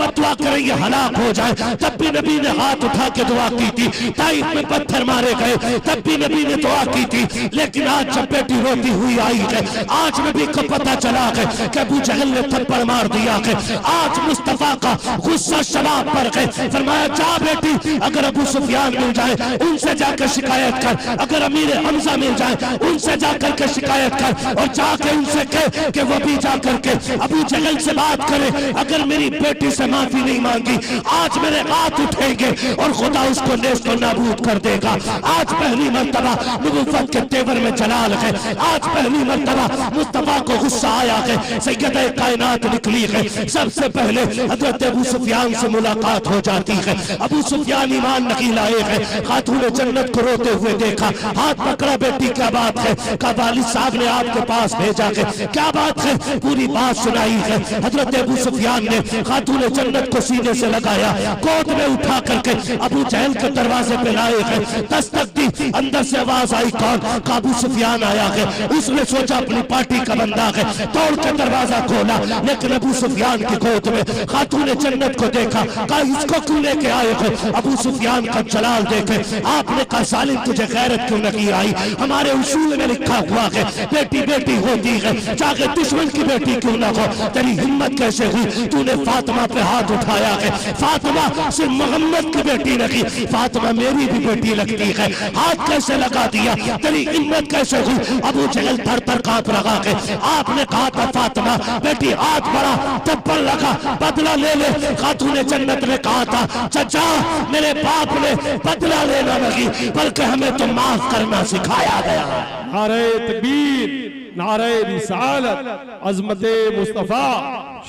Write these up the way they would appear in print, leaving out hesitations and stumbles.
बददुआ करें ये हलाक हो जाए, तब भी नबी ने हाथ उठा के दुआ की थी। ताइफ में पत्थर मारे गए, तब भी नबी ने दुआ की थी। लेकिन आज जब बेटी रोती हुई आई है, आज नबी को पता चला है कि अबू जहल ने थप्पड़ मार दिया है। आज मुस्तफा का गुस्सा शबाब पर है। फरमाया जा बेटी, अगर अबू सुफियान मिल जाए उनसे जाकर शिकायत कर, अगर अमीर हमजा मिल जाए उनसे जाकर के शिकायत कर, और जाके उनसे कह कि वो भी जाकर के अबू जहल से बात करे। अगर मेरी बेटी से माफी नहीं मांगी, आज मेरे हाथ उठेंगे और खुदा उसको नेस्त नाबूद कर देगा। आज पहली मर्तबा नबुव्वत के तेवर में जलाल है। आज पहली मर्तबा मुस्तफा को गुस्सा आया है, सैयद कायनात निकली है। सबसे पहले हजरत अबू सुफियान से मुलाकात हो जाती है। अबू सुफियान ईमान नहीं लाए हैं, खातून जन्नत को रोते हुए देखा, हाथ पकड़ा, बेटी क्या बात है? का वालिद साहब ने आपके पास भेजा है, क्या बात है? पूरी बात सुनाई है। हजरत अबू सुफियान ने खातून जन्नत को सीने से लगाया, गोद में उठा करके अबू जहल के दरवाजे पे लाए हैं। दस्तक दी, अंदर से आवाज आई, कौन? अबू सुफियान आया है। उसने सोचा अपनी पार्टी का बंदा है, तोड़ के दरवाजा खोला, लेकिन अबू सुफियान की गोद में खातून जन्नत को देखा। कहा इसको क्यों लेके आए हो? अबू सुफियान का जलाल देखे आपने कहा सालिम तुझे गैरत क्यों नहीं आई? हमारे उसूल में लिखा हुआ है बेटी बेटी होती है, चाहे दुश्मन की बेटी क्यों ना हो। तेरी हिम्मत कैसे हुई? तूने फातिमा पे हाथ उठाया है। फातिमा सिर्फ मोहम्मद की बेटी नहीं, फातिमा मेरी भी बेटी लगती है, हाथ कैसे लगा दिया? तेरी हिम्मत कैसे हुई? अबू जहल थर थर कांप रहा है। आपने कहा था फातिमा बेटी हाथ बढ़ा, थप्पड़ लगा, बदला ले ले। खातून जन्नत ने कहा था चचा मेरे बाप ने बदला लेना नहीं बल्कि हमें तो माफ करना सिखाया गया। नारे तकबीर, नारे रिसालत, अजमते मुस्तफा,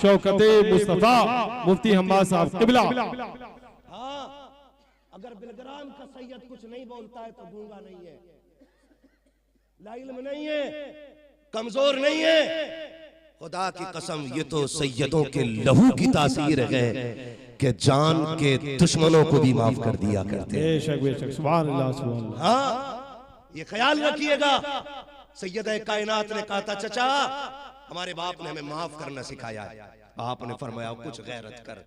शौकते मुस्तफा, मुफ्ती हम्माद साहब किबला। हाँ, अगर बिलग्राम का सैयद कुछ नहीं बोलता है तो गूंगा नहीं है, लाइल्म नहीं है, कमजोर नहीं है। खुदा की कसम ये तो सैयदों के लहू की तासीर है कि जान के दुश्मनों को भी माफ कर दिया करते हैं। बेशक सुभान अल्लाह, सुभान अल्लाह। हाँ, ये ख्याल रखिएगा। सैयद कायनात ने कहा था चचा हमारे बाप ने हमें माफ करना सिखाया है। आपने फरमाया कुछ गैरत कर,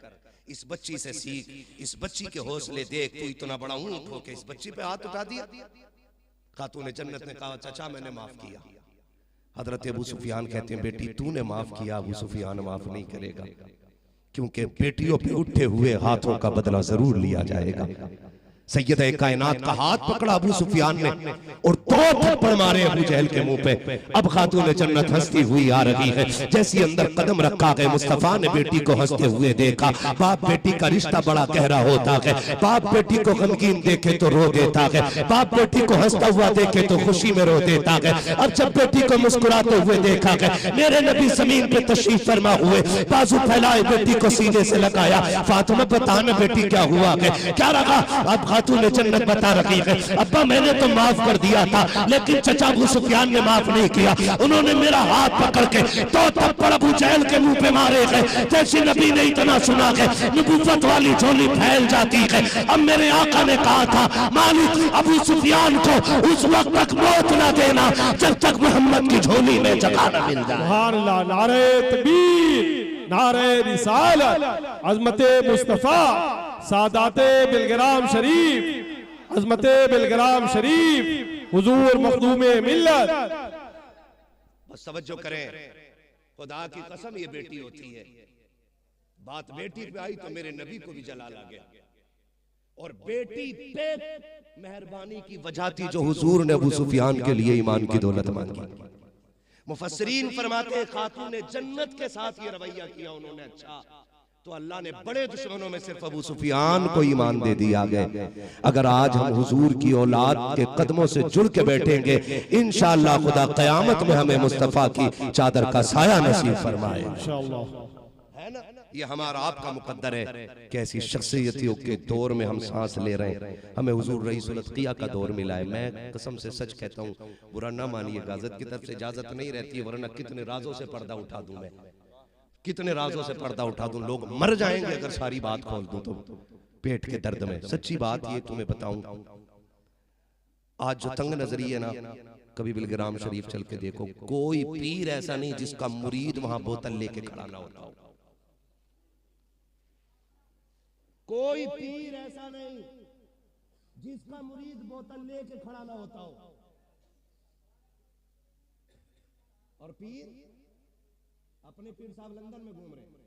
इस बच्ची से सीख, इस बच्ची के हौसले देख, तू इतना बड़ा ऊंट हो के इस बच्ची पे हाथ उठा दिया। खातून जन्नत ने कहा चचा मैंने माफ किया। हजरत अबू सुफियान कहते हैं बेटी तूने माफ किया, अबू सुफियान माफ नहीं करेगा, क्योंकि बेटियों पे उठे हुए हाथों का बदला जरूर लिया जाएगा। सैयद कायनात का हाथ पकड़ा अबू सुफियान ने और दो थप्पड़ मारे अबू जहल के मुंह पे। अब खातून जन्नत हंसती हुई आ रही है। जैसे अंदर कदम रखा गया, मुस्तफा ने बेटी को हंसते हुए देखा। बाप बेटी का रिश्ता बड़ा गहरा होता है। बाप बेटी को गमगीन देखे तो रो देता है, बाप बेटी को हंसता हुआ देखे तो खुशी में रो देता है। अब जब बेटी को मुस्कुराते हुए देखा गया, मेरे नबी जमीन पे तशरीफ फरमा हुए, बाजू फैलाए, बेटी को सीने से लगाया। फातिमा बताना बेटी क्या हुआ है, क्या रहा? अब खातून जन्नत बता रही है अब्बा मैंने तो माफ कर दिया था, लेकिन चचा अबू सुफियान ने माफ नहीं किया। उन्होंने मेरा हाथ पकड़ के दो थप्पड़ अबू जहल के मुंह पे मारे हैं। जैसे नबी ने इतना सुना है नबूवत वाली झोली फैल जाती है। अब मेरे आका ने कहा था मालिक अबू सुफियान को उस वक्त तक मौत ना देना जब तक मोहम्मद की झोली में जगह न मिल जाए। सुभान अल्लाह, नारे तकबीर, नारे रिसालत, अजमते मुस्तफा, सादाते बिलग्राम शरीफ, अजमते बिलग्राम शरीफ, हुजूर मखदूमे मिल्लत। बस तवज्जो करें, खुदा की कसम ये बेटी होती है। बात बेटी पे आई तो मेरे नबी को भी जलाल आ गया, और बेटी पे मेहरबानी की वजह थी जो हुजूर ने अबू सुफियान के लिए ईमान की दौलत मांगी। मुफस्सिरीन फरमाते हैं खातून जन्नत के साथ ये रवैया किया उन्होंने अच्छा, तो अल्लाह ने बड़े दुश्मनों में सिर्फ अबू सुफियान को ईमान दे दिया गया। अगर आज हम हुजूर की औलाद के कदमों से जुड़ के बैठेंगे, इंशाअल्लाह खुदा कयामत में हमें मुस्तफा की चादर का साया नसीब फरमाए। है ना, ये हमारा आपका मुकद्दर है। कैसी शख्सियतों के दौर में हम सांस ले रहे हैं। हमें हुजूर रईसुल अत्किया का दौर मिला है। मैं कसम से सच कहता हूँ, बुरा ना मानिए, गाज़त की तरफ से इजाजत नहीं रहती है, वरना कितने राजों से पर्दा उठा दूं मैं, कितने राजों से पर्दा उठा दूं। लोग मर जाएंगे अगर सारी बात खोल दूं तो, पेट के दर्द में। सच्ची बात ये तुम्हें बताऊं, आज जो तंग नजरी है ना, कभी बिलग्राम शरीफ चल के देखो, कोई पीर ऐसा नहीं जिसका मुरीद वहां बोतल लेके खड़ा ना होता हो। कोई पीर ऐसा नहीं जिसका मुरीद बोतल लेके खड़ा ना होता हो। और पीर अपने पीर साहब लंदन में घूम रहे हैं,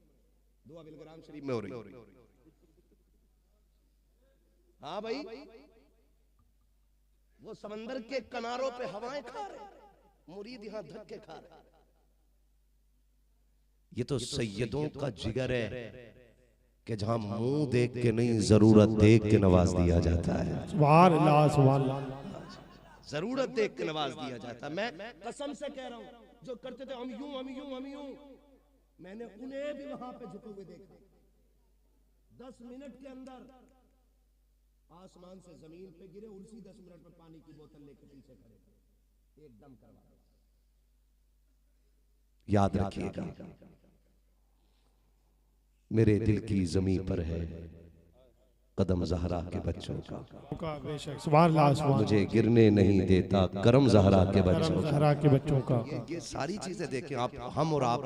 दुआ बिलग्राम शरीफ में हो रही। हाँ भाई, वो समंदर के किनारों पे हवाएं खा रहे, मुरीद यहां धक्के खा रहे। ये तो सैयदों का जिगर है कि जहां मुंह देख के नहीं, जरूरत देख के नवाज दिया जाता है। सुभान अल्लाह, सुभान अल्लाह। जरूरत देख के नवाज दिया जाता है। मैं कसम से कह रहा हूं, जो करते थे हम यूं हम यूं हम यूं, मैंने उन्हें भी वहां पे झुके हुए देखा। 10 मिनट के अंदर आसमान से जमीन पे गिरे, उसी 10 मिनट में पानी की बोतल लेके पीछे खड़े, एकदम करवा। याद रखिएगा, मेरे दिल की जमीन पर है कदम ज़हरा के बच्चों का। बेशक, सुभान अल्लाह, सुभान अल्लाह। मुझे गिरने नहीं देता करम ज़हरा के बच्चों का। ज़हरा के बच्चों का। ये सारी चीजें देखें आप, हम और आप।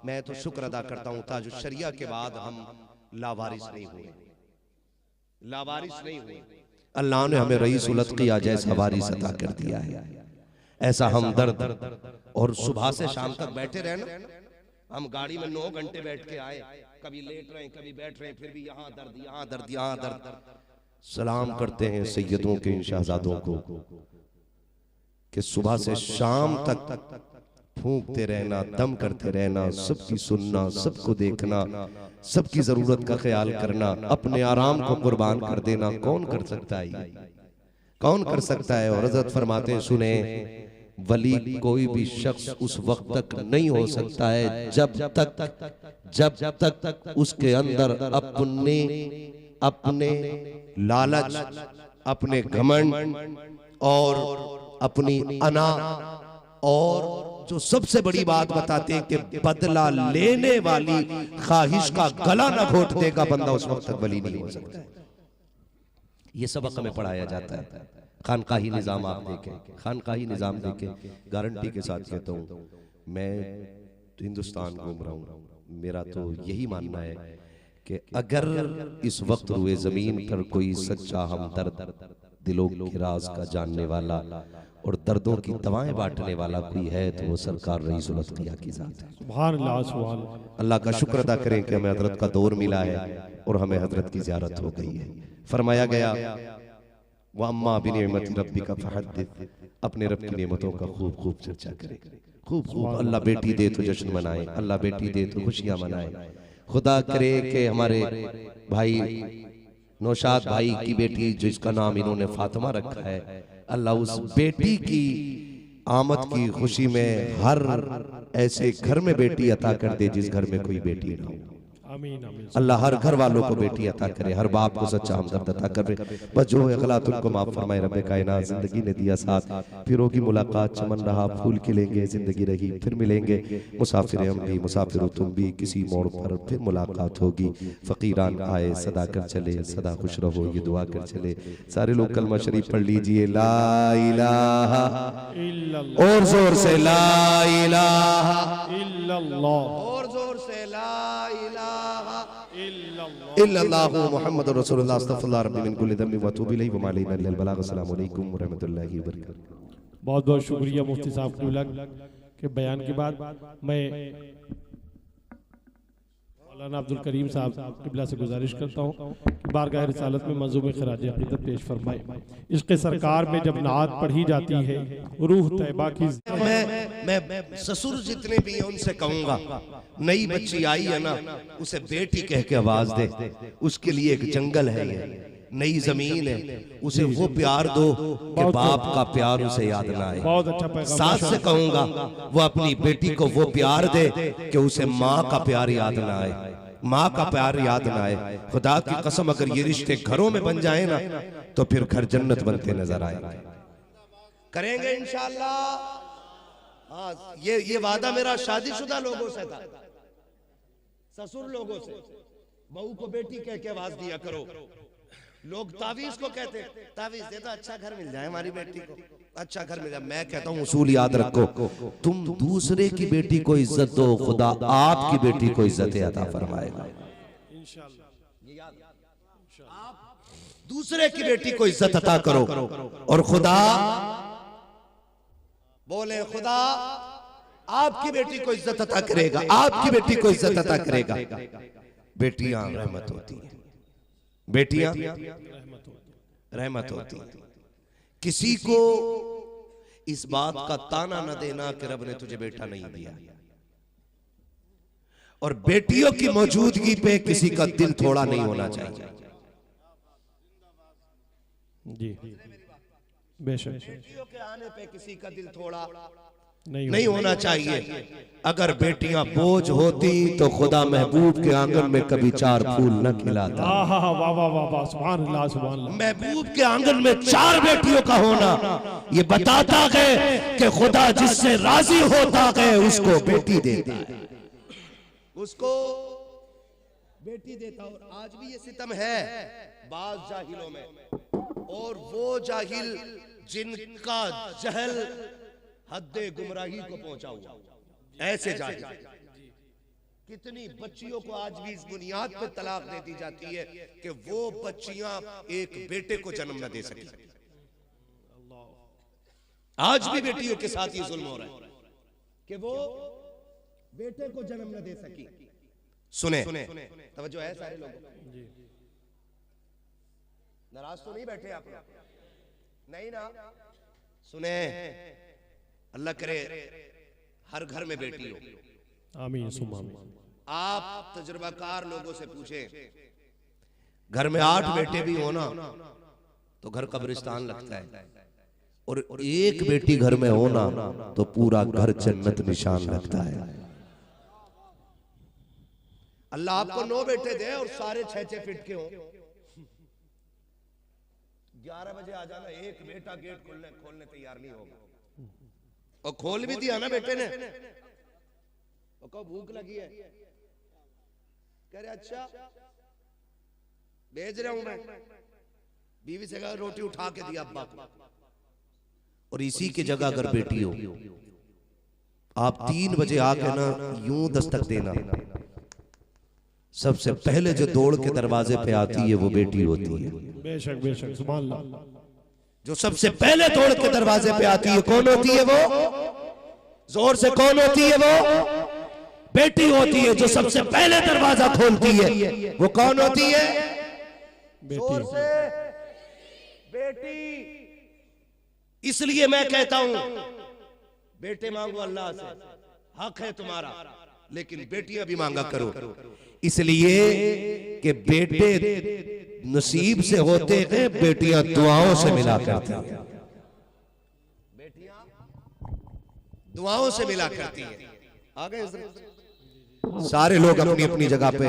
मैं तो शुक्र अदा करता हूं ताज शरिया के बाद हम लावारिस नहीं हुए, लावारिस नहीं हुए। अल्लाह ने हमें रईस उलत किया जैसा वारिस अता कर दिया है। ऐसा हमदर्द, और सुबह से शाम तक बैठे रहना। हम गाड़ी में 9 घंटे बैठ के आए, कभी लेट रहे कभी बैठ रहे, फिर भी यहाँ दर्द यहाँ दर्द यहाँ दर्द। सलाम करते हैं सैयदों के इन शहजादों को कि सुबह से शाम तक फूंकते रहना, दम करते रहना, सबकी सुनना, सबको देखना, सबकी जरूरत का ख्याल करना, अपने आराम को कुर्बान कर देना। कौन कर सकता है? कौन कर सकता है? और हज़रत फरमाते हैं, सुने, वली कोई भी शख्स उस वक्त तक नहीं हो सकता है जब तक उसके अंदर अपने लालच, अपने घमंड और अपनी अना, और जो सबसे बड़ी बात बताते हैं कि बदला लेने वाली ख्वाहिश का गला न घोट देगा बंदा, उस वक्त तक वली नहीं हो सकता। ये सबक हमें पढ़ाया जाता है। खानकाही निज़ाम आप देखें, खानकाही निज़ाम देखें, गारंटी के साथ कहता हूँ, मैं तो हिंदुस्तान घूम रहा हूँ, मेरा तो यही मानना है कि अगर इस वक्त रुए ज़मीन पर कोई सच्चा हमदर्द, दिलों के राज का जानने वाला और दर्दों की दवाएं बांटने वाला कोई है तो वो सरकार रईस उल अत्किया की जात है। सुभान अल्लाह, सुभान अल्लाह। अल्लाह का शुक्र अदा करें कि हमें हजरत का दौर मिला है और हमें हजरत की ज़ियारत हो गई है। फरमाया गया, व अम्मा बिनिअमति रब्बिका फहद्दिथ, अपने रब की नेमतों का खूब खूब चर्चा करें, खूब खूब। अल्लाह बेटी दे तो जश्न मनाए, अल्लाह बेटी दे तो खुशियां मनाए। खुदा करे कि हमारे भाई नौशाद भाई की बेटी, जिसका नाम इन्होंने फातिमा रखा है, अल्लाह उस बेटी की आमद की खुशी में हर ऐसे घर में बेटी अता कर दे जिस घर में कोई बेटी ना हो। आमीन, आमीन। अल्लाह हर घर वालों को बेटी अता करे, हर बाप को सच्चा हमदर्द अता करे। बस जो है गलत उनको माफ फरमाए रब्बे कायनात। जिंदगी ने दिया साथ, फिर होगी मुलाकात, चमन रहा फूल खिलेंगे, जिंदगी रही फिर मिलेंगे। मुसाफिर हम भी, मुसाफिर तुम भी, किसी मोड़ पर फिर मुलाकात होगी। फकीरान आए सदा कर चले, सदा खुश रहो ये दुआ कर चले। सारे लोग कलमा शरीफ पढ़ लीजिए, ला इलाहा इल्लल्लाह, और जोर से ला इलाहा इल्लल्लाह, और जोर से ला इलाहा इल्लल्लाहु मुहम्मदुर रसूलुल्लाह अस्तगफिरुल्लाह रब्बी मिन कुल्ली ज़ंबि व अतूबु इलैहि व मा अलैना इल्लल बलाग। अस्सलामु अलैकुम व रहमतुल्लाहि व बरकातहू। बहुत बहुत शुक्रिया मुफ्ती साहब के बयान के बाद मैं मौलाना अब्दुल करीम साहब किबला से गुजारिश करता हूँ कि बारगाह रिसालत में मंजूम खराज अक़ीदत पेश फरमाए। इश्क़ सरकार में जब नात पढ़ी जाती है, रूह तैयबा की। मैं ससुर जितने भी हैं उनसे कहूंगा, नई बच्ची आई है ना, उसे बेटी कह के आवाज दे। उसके लिए एक जंगल है, ये नई जमीन है, उसे वो प्यार दो कि बाप का प्यार उसे याद ना आए। बहुत अच्छा पैगाम। सास से कहूंगा वो अपनी बेटी को वो प्यार दे कि उसे माँ का प्यार याद ना आए, माँ का प्यार याद ना आए। खुदा की कसम अगर ये रिश्ते घरों में बन जाए ना तो फिर घर जन्नत बनते नजर आएंगे। करेंगे इंशाअल्लाह। हाँ, ये वादा मेरा शादीशुदा लोगों से था, ससुर लोगों से। बहू को बेटी कह के आवाज दिया करो। लोग तावीज को कहते, तावीज दे दो अच्छा घर मिल जाए हमारी बेटी को, अच्छा घर मिल जाए। मैं कहता हूँ उसूल याद रखो, तुम दूसरे की बेटी को इज्जत दो, खुदा आपकी बेटी को इज्जत अता फरमाएगा। दूसरे की बेटी को इज्जत अता करो। और खुदा बोले, खुदा आपकी बेटी को इज्जत अता करेगा, आपकी बेटी को इज्जत अता करेगा। बेटियां रहमत होती हैं, बेटियां रहमत होती हैं। किसी को इस बात का ताना न देना कि रब ने तुझे बेटा नहीं दिया। और बेटियों की मौजूदगी पे किसी का दिल थोड़ा नहीं होना चाहिए। जी बेशक। बेटियों के आने पे किसी का दिल थोड़ा नहीं होना चाहिए। अगर बेटियां बोझ होती तो खुदा महबूब के आंगन में कभी 4 फूल न खिलाता। वाह वाह वाह वाह, सुभान अल्लाह सुभान अल्लाह। महबूब के आंगन में 4 बेटियों का होना ये बताता है कि खुदा जिससे राजी होता है उसको बेटी देता है, उसको बेटी देता। और आज भी ये सितम है बाज जाहिलों में, और वो जाहिल जिनका जहल हद्दे गुमराही को पहुंचा हुआ, ऐसे जाहिल। कितनी बच्चियों को आज भी इस बुनियाद पे तलाक दे दी जाती है कि वो बच्चियां एक बेटे को जन्म न दे सकी। आज भी बेटियों के साथ ये जुल्म हो रहा है कि वो बेटे को जन्म न दे सकी। सुने तवज्जो है सारे लोग, नाराज तो नहीं बैठे आप लोग? नहीं ना? सुने, अल्लाह करे हर घर में बेटी हो। आमीन सुम्मा आमीन। आप तजुर्बाकार लोगों से पूछें, घर में 8 बेटे भी हो ना तो घर कब्रिस्तान लगता है, और एक बेटी घर में हो ना तो पूरा घर जन्नत निशान लगता है। अल्लाह आपको 9 बेटे दे और सारे 6-6 फीट के हो। 11 बजे आ जाना, एक बेटा गेट खोलने तैयार नहीं होगा। और खोल भी दिया ना बेटे ने, और कब भूख लगी है, कह रहे अच्छा भेज रहा हूं मैं। बीवी से कहा रोटी उठा के दिया अब्बा को। और इसी की जगह अगर बेटी हो, आप 3 बजे आके ना यूं दस्तक देना, सबसे पहले जो दौड़ के दरवाजे पे आती है वो बेटी होती है। बेशक बेशक सुभान अल्लाह। जो सबसे पहले दौड़ के दरवाजे पे आती है कौन होती है? वो जोर से कौन होती है? वो बेटी होती है। जो सबसे पहले दरवाजा खोलती है वो कौन होती है? जोर से बेटी। इसलिए मैं कहता हूं बेटे मांगो अल्लाह से, हक है तुम्हारा, लेकिन बेटियां भी मांगा करो, इसलिए कि बेटे नसीब से होते हैं, बेटियां दुआओं से मिला करती हैं। बेटियां दुआओं से मिला करती हैं। आ गए सारे लोग अपनी अपनी जगह पे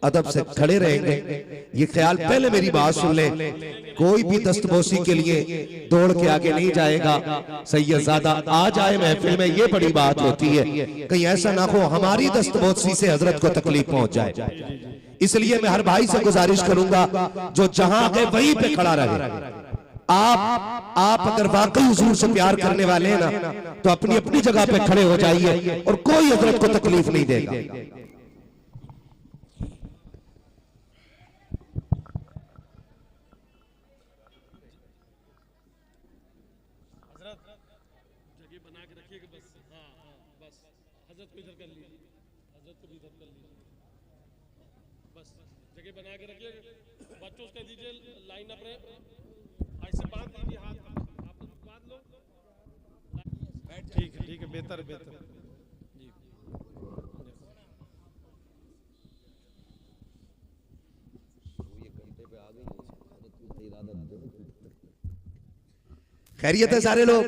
अदब से खड़े रहेंगे। ये ख्याल पहले मेरी बात सुन ले, कोई भी दस्तबोसी के लिए दौड़ के आगे नहीं जाएगा। सैयदजादा आ जाए महफिल में, ये बड़ी बात होती है। कहीं ऐसा ना हो हमारी दस्तबोसी से हजरत को तकलीफ पहुंच जाए। इसलिए मैं हर भाई से गुजारिश करूंगा जो जहां है वहीं पे खड़ा रहे। आप अगर वाकई हुजूर से प्यार करने वाले हैं ना तो अपनी अपनी जगह पे खड़े हो जाइए और कोई हजरत को तकलीफ नहीं देगा। बना के रखिए, बच्चों से दीजिए लाइन अप रहे, ऐसे बांध दीजिए हाथ, आप बांध लो। ठीक है बेहतर बेहतर जी। खैरियत है सारे लोग?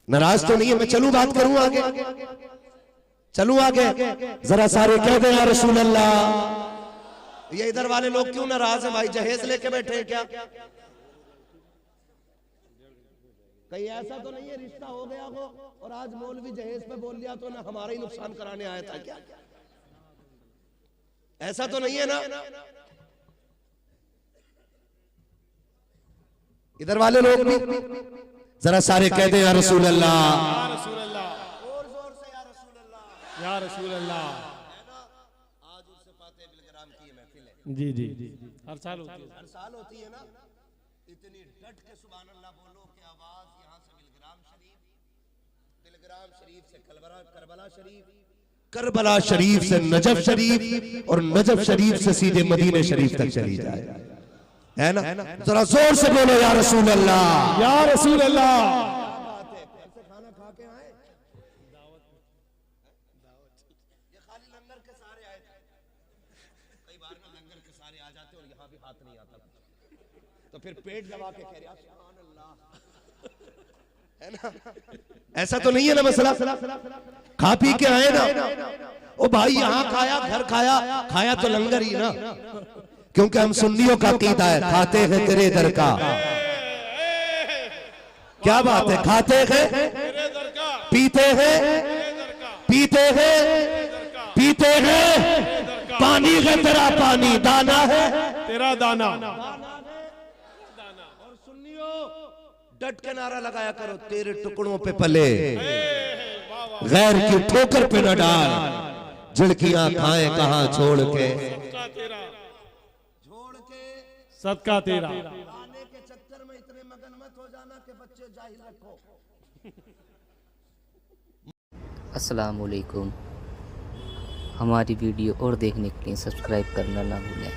नाराज तो नहीं है? मैं चलूं बात करूं आगे, चलूं आगे? जरा सारे कह दे या रसूल अल्लाह। ये इधर वाले लोग क्यों नाराज हैं भाई? जहेज लेके बैठे हैं क्या? कहीं ऐसा तो नहीं है रिश्ता हो गया हो और आज मौलवी जहेज पे बोल लिया तो ना हमारा ही नुकसान कराने आया था क्या? ऐसा तो नहीं है ना? इधर वाले लोग भी जरा सारे कह दे या रसूल अल्लाह, या रसूल अल्लाह, और जोर से या रसूल अल्लाह, या रसूल अल्लाह। आज उससे फातिह बिल किराम की मैं जी जी हर साल होती है। हर साल होती है ना। इतनी डट के सुभान अल्लाह बोलो कि आवाज यहाँ से बिलग्राम शरीफ से करबला शरीफ, करबला शरीफ से नजफ शरीफ और नजफ शरीफ से सीधे मदीने शरीफ तक चली जाए, है ना। जरा जोर से बोलो या रसूल अल्लाह, या रसूल अल्लाह। खाना खा के आए, ये खाली लंगर के सारे आए थे। कई बार ना लंगर के सारे आ जाते और यहाँ भी हाथ नहीं आता, तो फिर पेट दबा के कह रहे सुभान अल्लाह, है ना। ऐसा तो नहीं है ना मसला, खा पी के आए ना। ओ भाई यहाँ खाया, घर खाया, खाया तो लंगर ही ना, क्योंकि हम सुन्नियों का अकीदा है खाते हैं तेरे दर का। क्या बात है, खाते हैं पीते हैं, पीते हैं पीते हैं, पानी है तेरा पानी, दाना है तेरा दाना। और सुन्नियों डट के नारा लगाया करो, तेरे टुकड़ों पे पले गैर की ठोकर पे न डाल, झिड़कियां खाए कहां छोड़ के, सदका तेरा। आने के चक्कर में इतने मगन मत हो जाना कि बच्चे जाहिल रखो। अस्सलाम वालेकुम। हमारी वीडियो और देखने के लिए सब्सक्राइब करना ना भूलें।